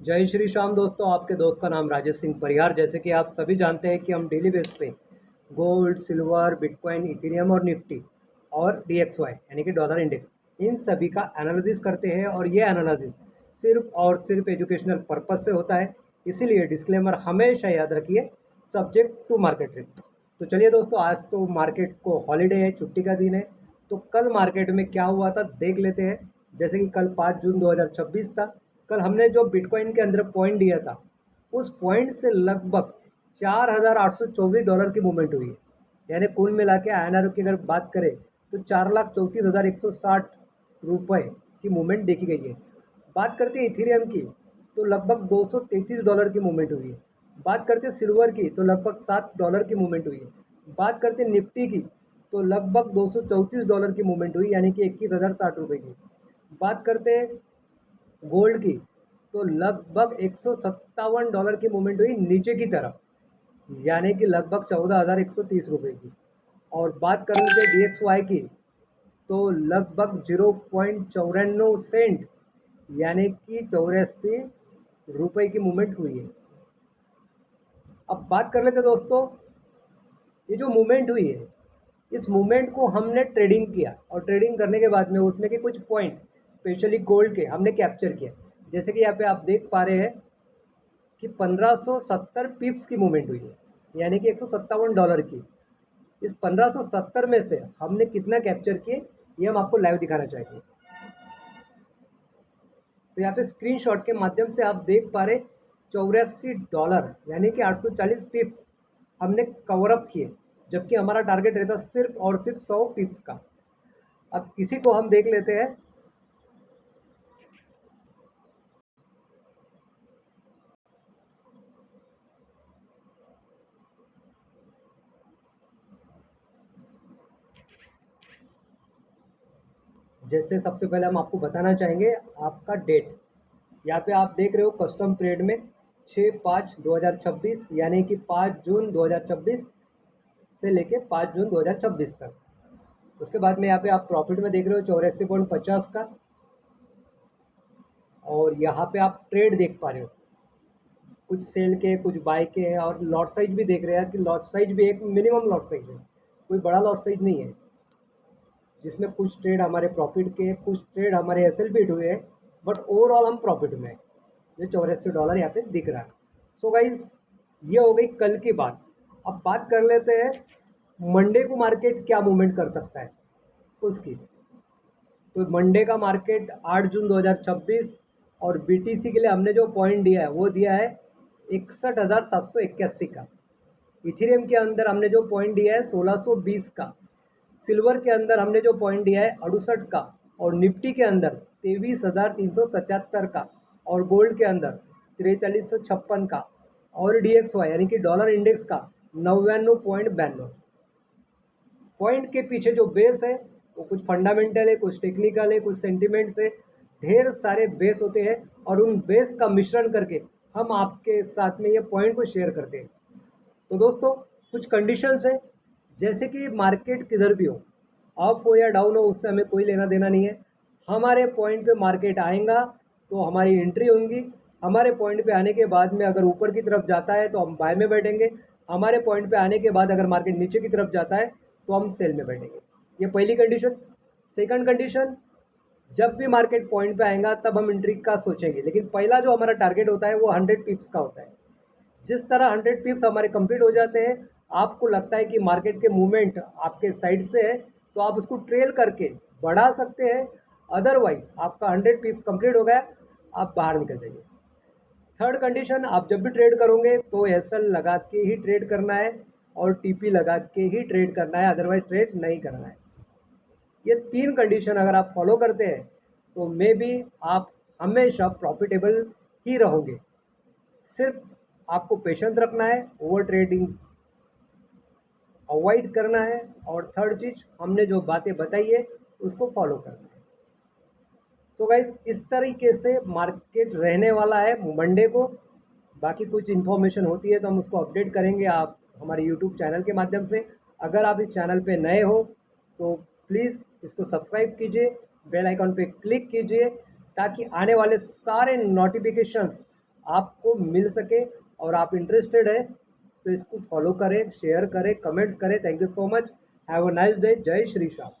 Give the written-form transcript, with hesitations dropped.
जय श्री श्याम दोस्तों, आपके दोस्त का नाम राजेश सिंह परिहार। जैसे कि आप सभी जानते हैं कि हम डेली बेस पे गोल्ड, सिल्वर, बिटकॉइन, इथेरियम और निफ्टी और DXY यानी कि डॉलर इंडेक्स, इन सभी का एनालिसिस करते हैं। और ये एनालिसिस सिर्फ और सिर्फ एजुकेशनल पर्पज से होता है, इसीलिए डिस्क्लेमर हमेशा याद रखिए, सब्जेक्ट टू मार्केट रिस्क। तो चलिए दोस्तों, आज तो मार्केट को हॉलीडे है, छुट्टी का दिन है। तो कल मार्केट में क्या हुआ था देख लेते हैं। जैसे कि कल 5 जून 2026 था। कल हमने जो बिटकॉइन के अंदर पॉइंट दिया था, उस पॉइंट से लगभग $4,824 की मूवमेंट हुई है। यानी कुल मिला के INR की अगर बात करें तो 4,34,160 रुपये की मूवमेंट देखी गई है। बात करते हैं इथेरियम की, तो लगभग $233 की मूवमेंट हुई है। बात करते हैं सिल्वर की, तो लगभग $7 की मूवमेंट हुई है। बात करते हैं निफ्टी की, तो लगभग $234 की मूवमेंट हुई, यानी कि 21,060 रुपये की। बात करते हैं गोल्ड की, तो लगभग $157 की मूवमेंट हुई नीचे की तरफ, यानी कि लगभग 14,130 रुपये की। और बात कर लेते DXY की, तो लगभग 0.94 सेंट यानी कि 84 रुपये की मूवमेंट हुई है। अब बात कर लेते दोस्तों, ये जो मूवमेंट हुई है, इस मूवमेंट को हमने ट्रेडिंग किया और ट्रेडिंग करने के बाद में उसमें के कुछ पॉइंट स्पेशली गोल्ड के हमने कैप्चर किया। जैसे कि यहाँ पे आप देख पा रहे हैं कि 1570 पिप्स की मूवमेंट हुई है, यानी कि $157 की। इस 1570 में से हमने कितना कैप्चर किए, ये हम आपको लाइव दिखाना चाहेंगे। तो यहाँ पे स्क्रीनशॉट के माध्यम से आप देख पा रहे $84 यानी कि 840 पिप्स हमने कवर अप किए, जबकि हमारा टारगेट रहता सिर्फ और सिर्फ 100 पिप्स का। अब इसी को हम देख लेते हैं। जैसे सबसे पहले हम आपको बताना चाहेंगे आपका डेट। यहाँ पे आप देख रहे हो कस्टम ट्रेड में 6/5/2026 यानी कि 5 जून 2026 से लेके 5 जून 2026 तक। उसके बाद में यहाँ पे आप प्रॉफिट में देख रहे हो 84.50 का। और यहाँ पे आप ट्रेड देख पा रहे हो, कुछ सेल के कुछ बाय के हैं। और लॉट साइज भी देख रहे हैं कि लॉट साइज भी एक मिनिमम लॉट साइज है, कोई बड़ा लॉट साइज नहीं है, जिसमें कुछ ट्रेड हमारे प्रॉफिट के, कुछ ट्रेड हमारे SL भी हुए हैं, बट ओवरऑल हम प्रॉफिट में हैं। ये $84 यहाँ पे दिख रहा है। सो गाइज, ये हो गई कल की बात। अब बात कर लेते हैं मंडे को मार्केट क्या मूवमेंट कर सकता है उसकी। तो मंडे का मार्केट 8 जून 2026 और BTC के लिए हमने जो पॉइंट दिया है वो दिया है 61,781 का। इथेरियम के अंदर हमने जो पॉइंट दिया है 1620 का। सिल्वर के अंदर हमने जो पॉइंट दिया है 68 का। और निफ्टी के अंदर 23,377 का। और गोल्ड के अंदर 4356 का। और DXY यानी कि डॉलर इंडेक्स का 99.92। पॉइंट के पीछे जो बेस है वो कुछ फंडामेंटल है, कुछ टेक्निकल है, कुछ सेंटिमेंट्स है, ढेर सारे बेस होते हैं। और उन बेस का मिश्रण करके हम आपके साथ में ये पॉइंट को शेयर करते हैं। तो दोस्तों, कुछ कंडीशंस है, जैसे कि मार्केट किधर भी हो, अप हो या डाउन हो, उससे हमें कोई लेना देना नहीं है। हमारे पॉइंट पे मार्केट आएगा तो हमारी एंट्री होंगी। हमारे पॉइंट पे आने के बाद में अगर ऊपर की तरफ जाता है तो हम बाय में बैठेंगे। हमारे पॉइंट पे आने के बाद अगर मार्केट नीचे की तरफ जाता है तो हम सेल में बैठेंगे। ये पहली कंडीशन। सेकंड कंडीशन, जब भी मार्केट पॉइंट पे आएगा तब हम एंट्री का सोचेंगे, लेकिन पहला जो हमारा टारगेट होता है वो 100 पिप्स का होता है। जिस तरह 100 पिप्स हमारे कंप्लीट हो जाते हैं, आपको लगता है कि मार्केट के मूवमेंट आपके साइड से है, तो आप उसको ट्रेल करके बढ़ा सकते हैं। अदरवाइज आपका 100 पिप्स कंप्लीट हो गया, आप बाहर निकल जाइए। थर्ड कंडीशन, आप जब भी ट्रेड करोगे तो SL लगा के ही ट्रेड करना है और TP लगा के ही ट्रेड करना है, अदरवाइज ट्रेड नहीं करना है। ये तीन कंडीशन अगर आप फॉलो करते हैं तो मे बी आप हमेशा प्रॉफिटेबल ही रहोगे। सिर्फ आपको पेशेंस रखना है, ओवर ट्रेडिंग अवॉइड करना है, और थर्ड चीज़ हमने जो बातें बताई है उसको फॉलो करना है। सो गाइज, इस तरीके से मार्केट रहने वाला है मंडे को। बाकी कुछ इन्फॉर्मेशन होती है तो हम उसको अपडेट करेंगे आप हमारे यूट्यूब चैनल के माध्यम से। अगर आप इस चैनल पे नए हो तो प्लीज़ इसको सब्सक्राइब कीजिए, बेल आइकॉन पे क्लिक कीजिए, ताकि आने वाले सारे नोटिफिकेशंस आपको मिल सके और आप इंटरेस्टेड है तो इसको फॉलो करें, शेयर करें, कमेंट्स करें। Thank you so much. Have a nice day. जय श्री श्याम।